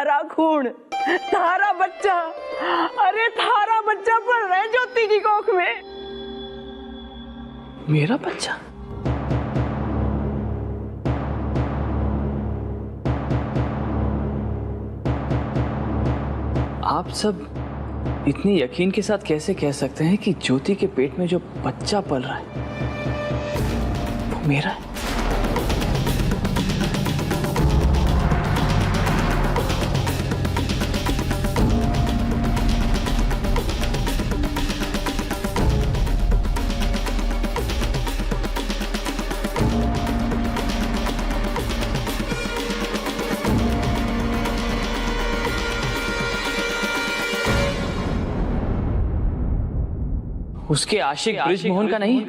थारा खून, थारा बच्चा, अरे थारा बच्चा पल रहा है ज्योति की कोख में। मेरा बच्चा? आप सब इतने यकीन के साथ कैसे कह सकते हैं कि ज्योति के पेट में जो बच्चा पल रहा है वो मेरा है? उसके आशिक ब्रिज मोहन का नहीं?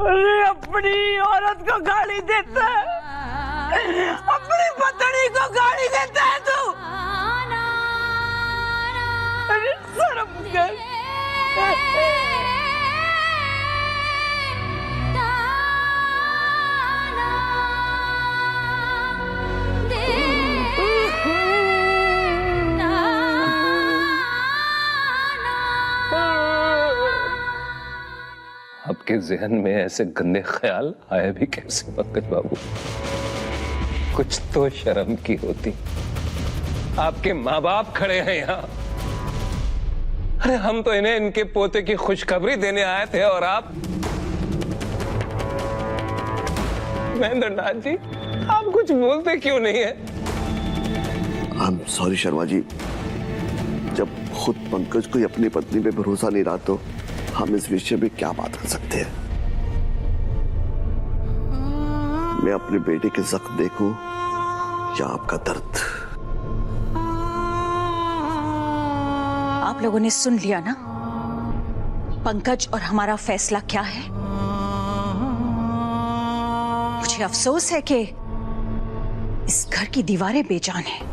अरे अपनी औरत को गाली देता है, अपनी पत्नी को गाली देता है तू। अरे शर्म कर। आपके जहन में ऐसे गंदे ख्याल आए भी कैसे पंकज बाबू? कुछ तो शर्म की होती। आपके माँ बाप खड़े हैं यहाँ। अरे हम तो इन्हें इनके पोते की खुशखबरी देने आए थे और आप महेंद्र नाथ जी, आप कुछ बोलते क्यों नहीं है? I am sorry Sharma ji, जब खुद पंकज को अपनी पत्नी पे भरोसा नहीं रहा तो हम इस विषय में क्या बात कर सकते हैं। मैं अपने बेटे के जख्म देखूं या आपका दर्द? आप लोगों ने सुन लिया ना पंकज और हमारा फैसला क्या है। मुझे अफसोस है कि इस घर की दीवारें बेजान हैं।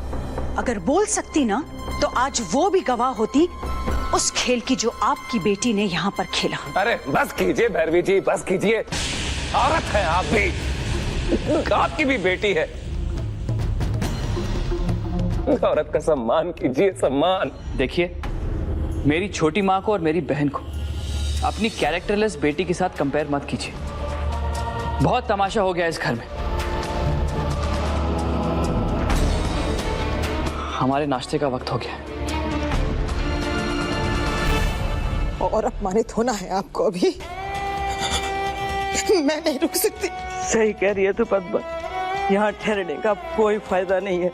अगर बोल सकती ना तो आज वो भी गवाह होती उस खेल की जो आपकी बेटी ने यहाँ पर खेला। अरे बस कीजिए भैरवी जी, बस कीजिए। औरत है आप भी, आपकी भी बेटी है। औरत का सम्मान कीजिए, सम्मान। देखिए, मेरी छोटी माँ को और मेरी बहन को अपनी कैरेक्टरलेस बेटी के साथ कंपेयर मत कीजिए। बहुत तमाशा हो गया इस घर में। हमारे नाश्ते का वक्त हो गया। और अपमानित होना है आपको अभी। मैं नहीं रुक सकती। सही कह रही है तू पद्मा, यहाँ ठहरने का कोई फायदा नहीं है।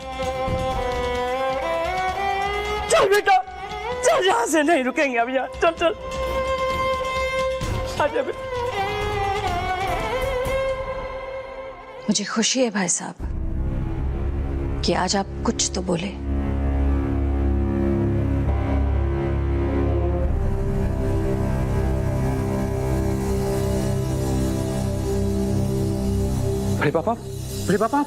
चल बेटा, चल, यहाँ से नहीं रुकेंगे अब। यहाँ चल चल, आजा बेटा। मुझे खुशी है भाई साहब कि आज आप कुछ तो बोले। बड़े पापा, बड़े पापा,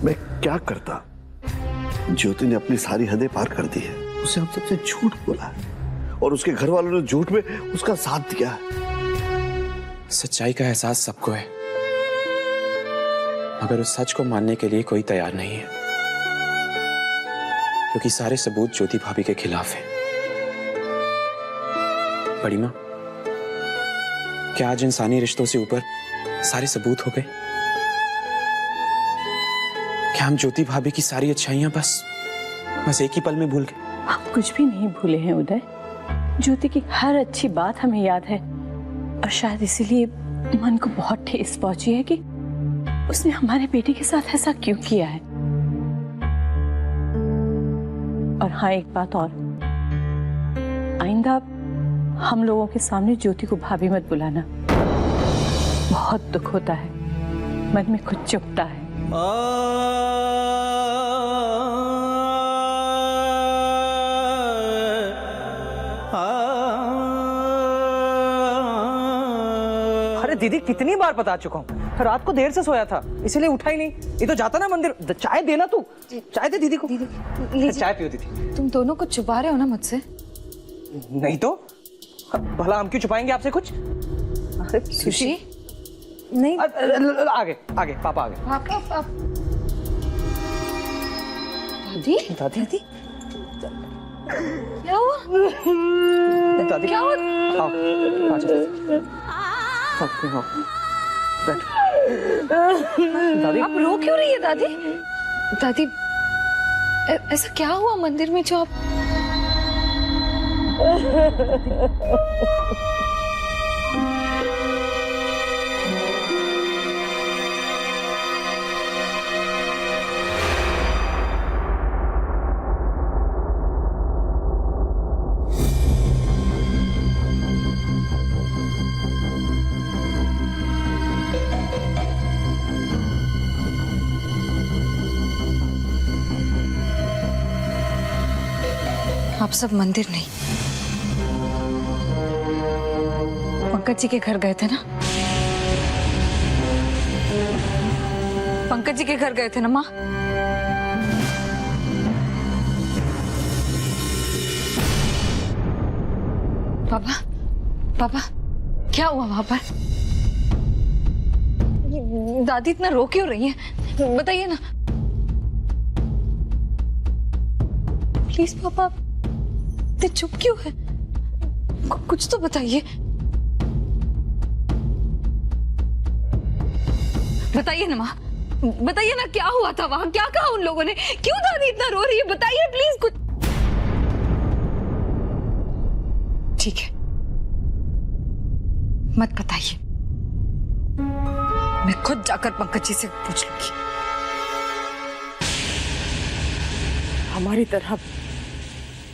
मैं क्या करता? ज्योति ने अपनी सारी हदें पार कर दी है। उसे हम सबसे झूठ बोला है और उसके घर वालों ने झूठ में उसका साथ दिया है। सच्चाई का एहसास सबको है, मगर उस सच को मानने के लिए कोई तैयार नहीं है, क्योंकि सारे सबूत ज्योति भाभी के खिलाफ हैं। बड़ी माँ, क्या आज इंसानी रिश्तों से ऊपर सारे सबूत हो गए? क्या हम ज्योति भाभी की सारी अच्छाइयां बस एक ही पल में भूल गए? हम कुछ भी नहीं भूले हैं उदय। ज्योति की हर अच्छी बात हमें याद है और शायद इसीलिए मन को बहुत ठेस पहुंची है कि उसने हमारे बेटे के साथ ऐसा क्यों किया है। और हाँ, एक बात और, आइंदा हम लोगों के सामने ज्योति को भाभी मत बुलाना। बहुत दुख होता है, मन में कुछ चुभता है। दीदी कितनी बार बता चुका हूँ, रात को देर से सोया था इसलिए उठा ही नहीं। ये तो जाता ना मंदिर। चाय देना तू, चाय दे दीदी को। दीदी चाय पियो दीदी। तुम दोनों कुछ छुपा रहे हो ना मुझसे? नहीं तो भला हम क्यों छुपाएंगे आपसे कुछ? अरे सुशी नहीं, आगे आगे पापा आगे। पापा दादी दादी क्या हुआ? दादी क्या हुआ? आओ आ जाओ। आओ बैठ। दादी आप रो क्यों रही है दादी? दादी ऐसा क्या हुआ मंदिर में जो आप? आप सब मंदिर नहीं, पंकज जी के घर गए थे ना? पंकज जी के घर गए थे ना माँ? पापा पापा क्या हुआ वहां पर? दादी इतना रो क्यों रही है? बताइए ना प्लीज। पापा इतने चुप क्यों है? कुछ तो बताइए। बताइए ना माँ, बताइए ना क्या हुआ था वहां? क्या कहा उन लोगों ने? क्यों दादी इतना रो रही है? बताइए प्लीज कुछ। ठीक है मत बताइए, मैं खुद जाकर पंकज जी से पूछ लूंगी। हमारी तरह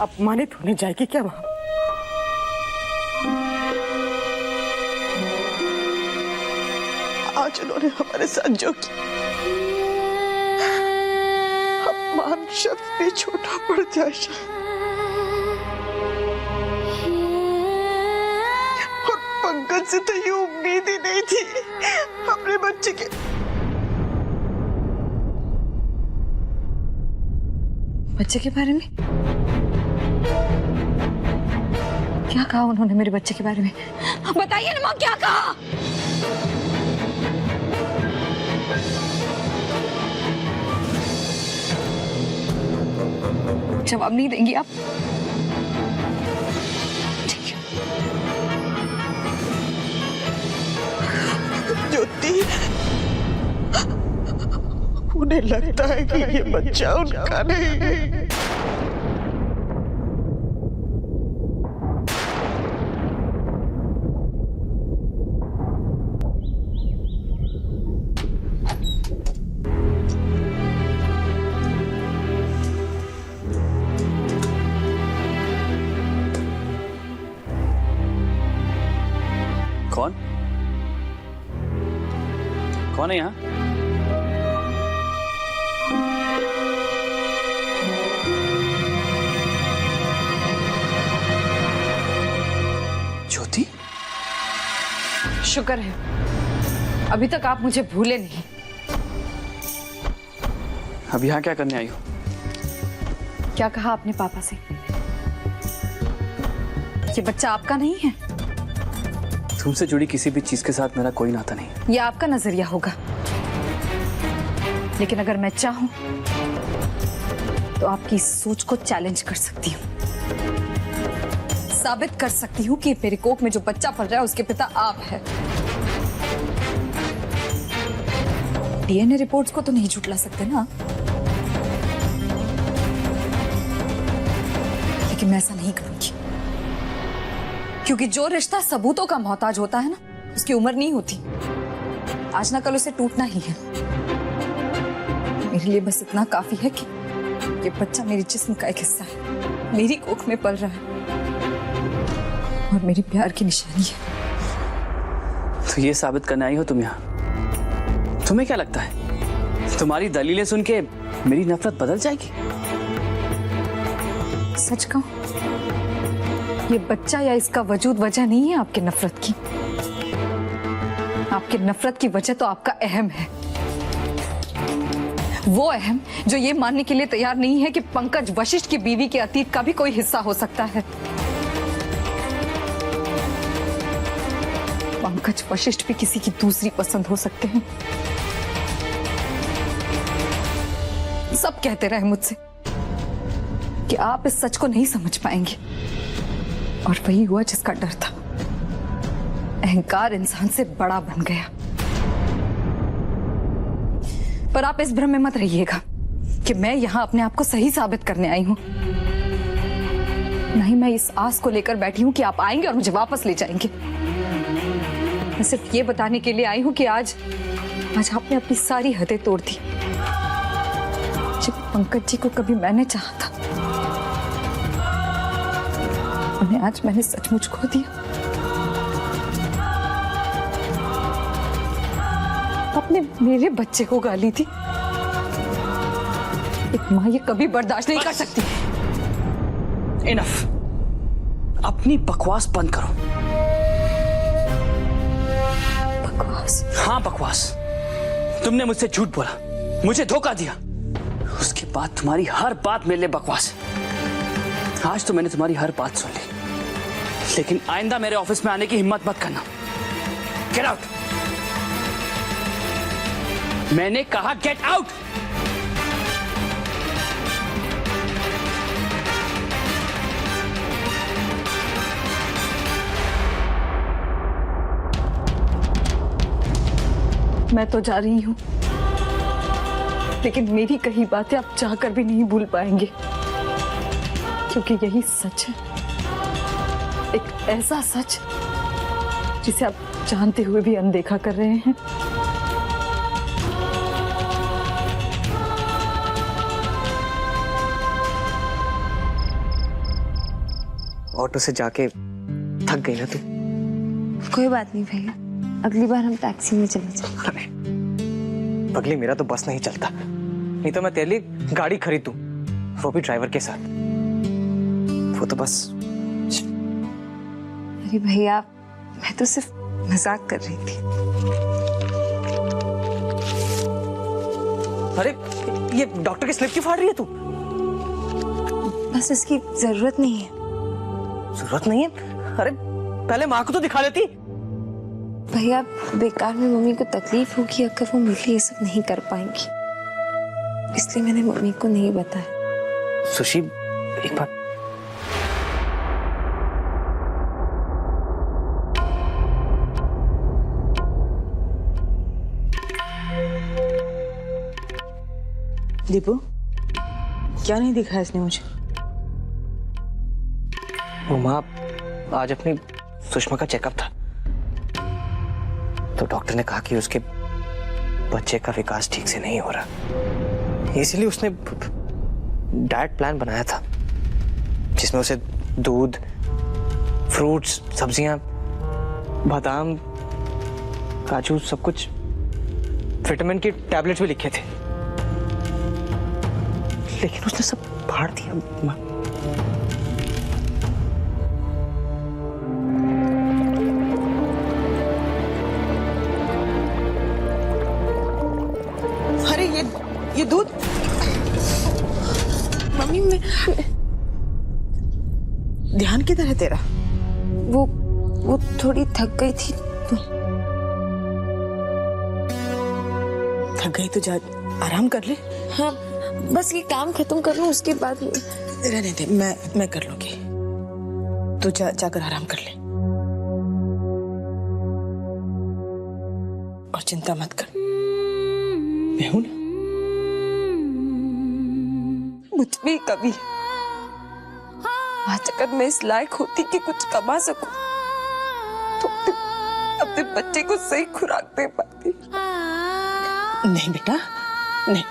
अपमानित होने जाएगी क्या वहां? आज उन्होंने हमारे साथ जो किया, अपमान शब्द भी छोटा पड़ जाए और पंकज से तो ये उम्मीद ही नहीं थी अपने बच्चे के। बच्चे के बारे में क्या कहा उन्होंने? मेरे बच्चे के बारे में बताइए ना माँ, क्या कहा? जवाब नहीं देंगी आप? ठीक है। ज्योति, उन्हें लगता है कि ये बच्चा उनका नहीं। कौन कौन है यहाँ? ज्योति, शुक्र है अभी तक आप मुझे भूले नहीं। अब यहाँ क्या करने आई हो? क्या कहा आपने पापा से? ये बच्चा आपका नहीं है? तुमसे जुड़ी किसी भी चीज के साथ मेरा कोई नाता नहीं। ये आपका नजरिया होगा, लेकिन अगर मैं चाहूं तो आपकी इस सोच को चैलेंज कर सकती हूँ। साबित कर सकती हूँ कि मेरे कोख में जो बच्चा पल रहा है उसके पिता आप हैं। डीएनए रिपोर्ट्स को तो नहीं झुठला सकते ना, लेकिन मैं ऐसा नहीं करूंगी, क्योंकि जो रिश्ता सबूतों का मोहताज होता है ना, उसकी उम्र नहीं होती। आज ना कल उसे टूटना ही है। मेरे लिए बस इतना काफी है कि ये बच्चा मेरे जिस्म का एक हिस्सा है, मेरी कोख में पल रहा है और मेरे प्यार की निशानी है। तो ये साबित करने आई हो तुम यहाँ? तुम्हें क्या लगता है तुम्हारी दलीलें सुन के मेरी नफरत बदल जाएगी? सच कहूं, ये बच्चा या इसका वजूद वजह नहीं है आपकी नफरत की। आपकी नफरत की वजह तो आपका अहम है, वो अहम जो ये मानने के लिए तैयार नहीं है कि पंकज वशिष्ठ की बीवी के अतीत का भी कोई हिस्सा हो सकता है। पंकज वशिष्ठ भी किसी की दूसरी पसंद हो सकते हैं। सब कहते रहे मुझसे कि आप इस सच को नहीं समझ पाएंगे, और वही हुआ जिसका डर था। अहंकार इंसान से बड़ा बन गया। पर आप इस भ्रम में मत रहिएगा कि मैं यहां अपने आप को सही साबित करने आई हूं। नहीं, मैं इस आस को लेकर बैठी हूं कि आप आएंगे और मुझे वापस ले जाएंगे। मैं सिर्फ ये बताने के लिए आई हूं कि आज आपने अपनी सारी हदें तोड़ दी। जब पंकज जी को कभी मैंने चाहा था, उन्हें आज मैंने सचमुच खो दिया। आपने मेरे बच्चे को गाली थी। एक माँ ये कभी बर्दाश्त नहीं कर सकती। इनफ, अपनी बकवास बंद करो। बकवास? हाँ बकवास। तुमने मुझसे झूठ बोला, मुझे धोखा दिया, उसके बाद तुम्हारी हर बात मेरे लिए बकवास है। आज तो मैंने तुम्हारी हर बात सुन ली, लेकिन आइंदा मेरे ऑफिस में आने की हिम्मत मत करना। Get out. मैंने कहा गेट आउट। मैं तो जा रही हूं, लेकिन मेरी कही बातें आप चाहकर भी नहीं भूल पाएंगे, क्योंकि यही सच है। एक ऐसा सच जिसे आप जानते हुए भी अनदेखा कर रहे हैं। ऑटो से जाके थक गई ना तू? कोई बात नहीं भैया, अगली बार हम टैक्सी में चले जाएंगे। अरे पगली, मेरा तो बस नहीं चलता, नहीं तो मैं तेरे लिए गाड़ी खरीदूं, वो भी ड्राइवर के साथ। वो तो बस। अरे भैया, मैं तो सिर्फ मजाक कर रही थी। अरे ये डॉक्टर की स्लिप क्यों फाड़ रही है तू? बस इसकी जरूरत नहीं है। जरूरत नहीं है? अरे पहले माँ को तो दिखा लेती। भैया, बेकार में मम्मी को तकलीफ होगी अगर वो मेरे लिए ये सब नहीं कर पाएंगी, इसलिए मैंने मम्मी को नहीं बताया। सुशी, एक बात। दीपू, क्या नहीं दिखाया इसने मुझे? वो माँ, आज अपनी सुषमा का चेकअप था, तो डॉक्टर ने कहा कि उसके बच्चे का विकास ठीक से नहीं हो रहा, इसलिए उसने डाइट प्लान बनाया था जिसमें उसे दूध, फ्रूट्स, सब्जियां, बादाम, काजू, सब कुछ, विटामिन की टैबलेट्स भी लिखे थे, लेकिन उसने सब फाड़ दिया माँ। अरे ये दूध। मम्मी, मैं ध्यान किधर है तेरा? वो थोड़ी थक गई थी तो। थक गई तो जा आराम कर ले। हाँ, बस ये काम खत्म कर लूं, उसके बाद रहने दे, मैं कर लूंगी। तू जाकर आराम कर ले और चिंता मत कर, मैं हूं ना। मुझ में कभी आज अगर मैं इस लायक होती कि कुछ कमा सकूं तो अपने बच्चे को सही खुराक दे पाती। नहीं बेटा, नहीं,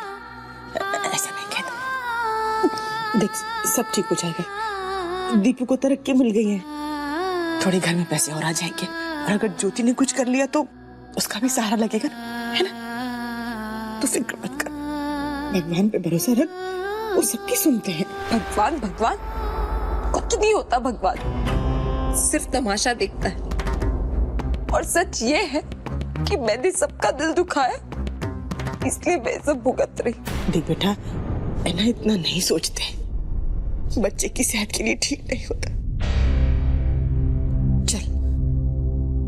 ऐसा नहीं कहता। देख, सब ठीक हो जाएगा। दीपू को तरक्की मिल गई है, थोड़े घर में पैसे और आ जाएंगे, और अगर ज्योति ने कुछ कर लिया तो उसका भी सहारा लगेगा, है ना? तो फिक्र मत कर, भगवान पे भरोसा रख, वो सबकी सुनते हैं। भगवान कुछ नहीं होता। भगवान सिर्फ तमाशा देखता है, और सच ये है कि मैंने सबका दिल दुखाया, इसलिए मैं सब भुगत रही। देख बेटा, ऐना इतना नहीं सोचते, बच्चे की सेहत के लिए ठीक नहीं होता। चल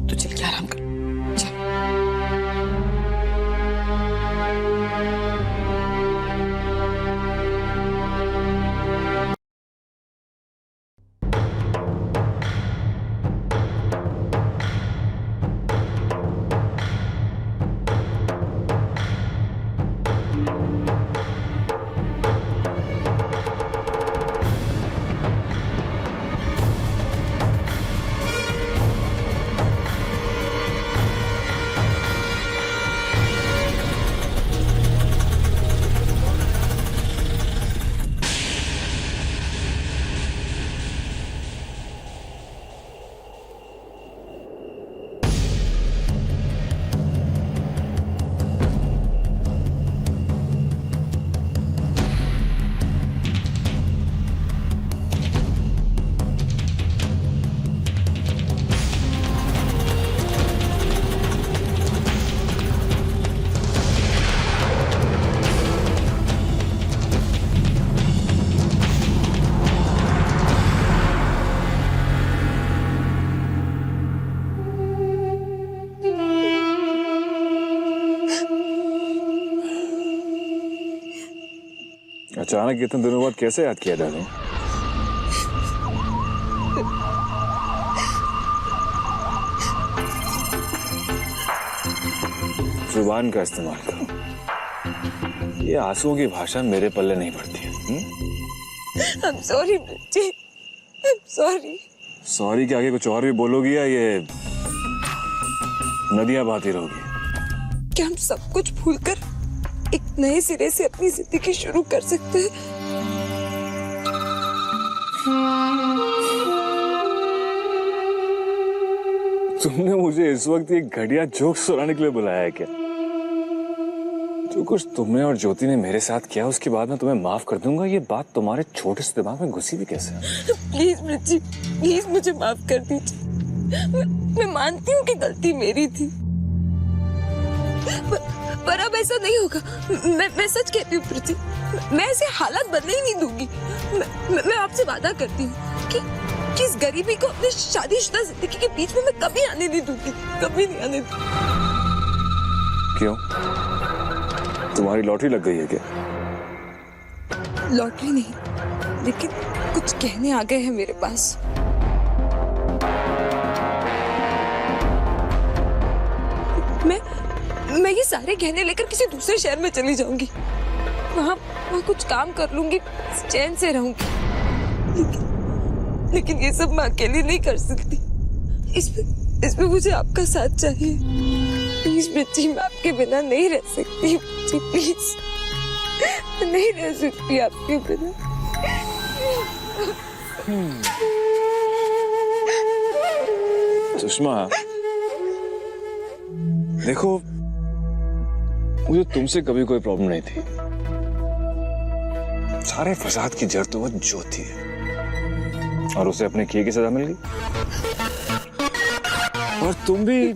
तू चल के आराम कर, चल। अचानक इतने दिनों बाद कैसे याद किया डाले? जुबान का इस्तेमाल करो, ये आंसुओं की भाषा मेरे पल्ले नहीं पड़ती है। I'm sorry बच्चे, I'm sorry। सॉरी के आगे कुछ और भी बोलोगी या ये नदियां बहाती रहोगी? क्या हम सब कुछ भूलकर एक नए सिरे से अपनी जिंदगी शुरू कर सकते हैं? तुमने मुझे इस वक्त ये घटिया जोक सुनाने के लिए बुलाया है क्या? जो कुछ तुमने और ज्योति ने मेरे साथ किया उसके बाद मैं तुम्हें माफ कर दूंगा, ये बात तुम्हारे छोटे से दिमाग में घुसी भी कैसे? प्लीज बच्ची, प्लीज मुझे माफ कर दीजिए। मैं मानती हूँ कि गलती मेरी थी, पर अब ऐसा नहीं होगा। मैं सच कहती हूँ प्रीति, मैं ऐसे हालात बदले ही नहीं दूंगी। मैं आपसे वादा करती हूँ कि इस गरीबी को अपनी शादीशुदा जिंदगी के बीच में मैं कभी आने नहीं दूंगी, कभी नहीं आने दूंगी। क्यों? तुम्हारी लॉटरी लग गई है क्या? लॉटरी नहीं, लेकिन कुछ कहने आ गए हैं मेरे पास। मैं ये सारे गहने लेकर किसी दूसरे शहर में चली जाऊंगी, वहाँ कुछ काम कर लूंगी, चैन से रहूंगी। लेकिन ये सब मैं अकेली नहीं कर सकती। इसमें मुझे आपका साथ चाहिए। प्लीज बच्ची, मैं आपके बिना नहीं रह सकती। बच्ची प्लीज, मैं नहीं रह सकती आपके बिना। सुषमा, देखो मुझे तुमसे कभी कोई प्रॉब्लम नहीं थी। सारे फसाद की जड़ तो वो ज्योति है और उसे अपने किए की सजा मिल गई। और तुम भी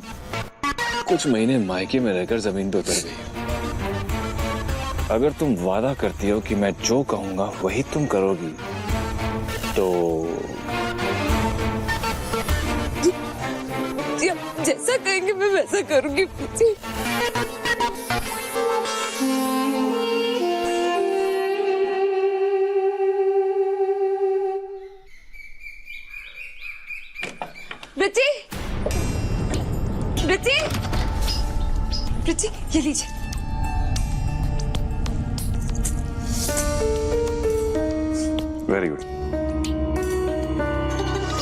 कुछ महीने मायके में रहकर जमीन पे उतर गई। अगर तुम वादा करती हो कि मैं जो कहूंगा वही तुम करोगी तो जैसा कहेंगे मैं वैसा करूंगी। प्रीति, ये लीजिए। Very good.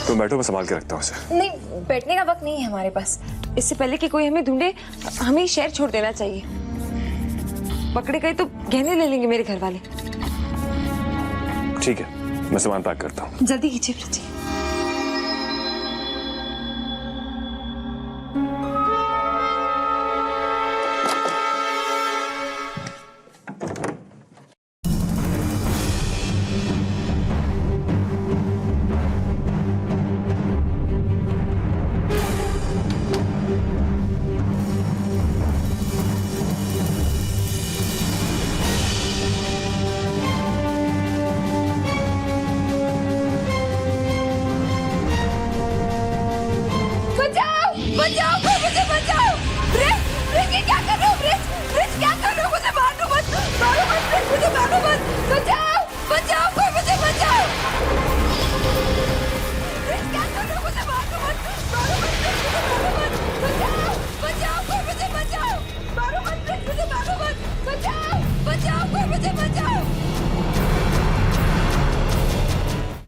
तुम बैठो, मैं संभाल के रखता हूँ उसे। नहीं, बैठने का वक्त नहीं है हमारे पास। इससे पहले कि कोई हमें ढूंढे, हमें शहर छोड़ देना चाहिए। पकड़े गए तो गहने ले लेंगे मेरे घर वाले। ठीक है, मैं सामान पैक करता हूँ। जल्दी कीजिए प्रीति। बचाओ, मुझे बचाओ। ब्रिज, ब्रिज, ये क्या कर रहे हो? ब्रिज, ब्रिज, क्या कर रहे हो? मुझे मारो मत, मारो मत, ब्रिज, मुझे मारो मत।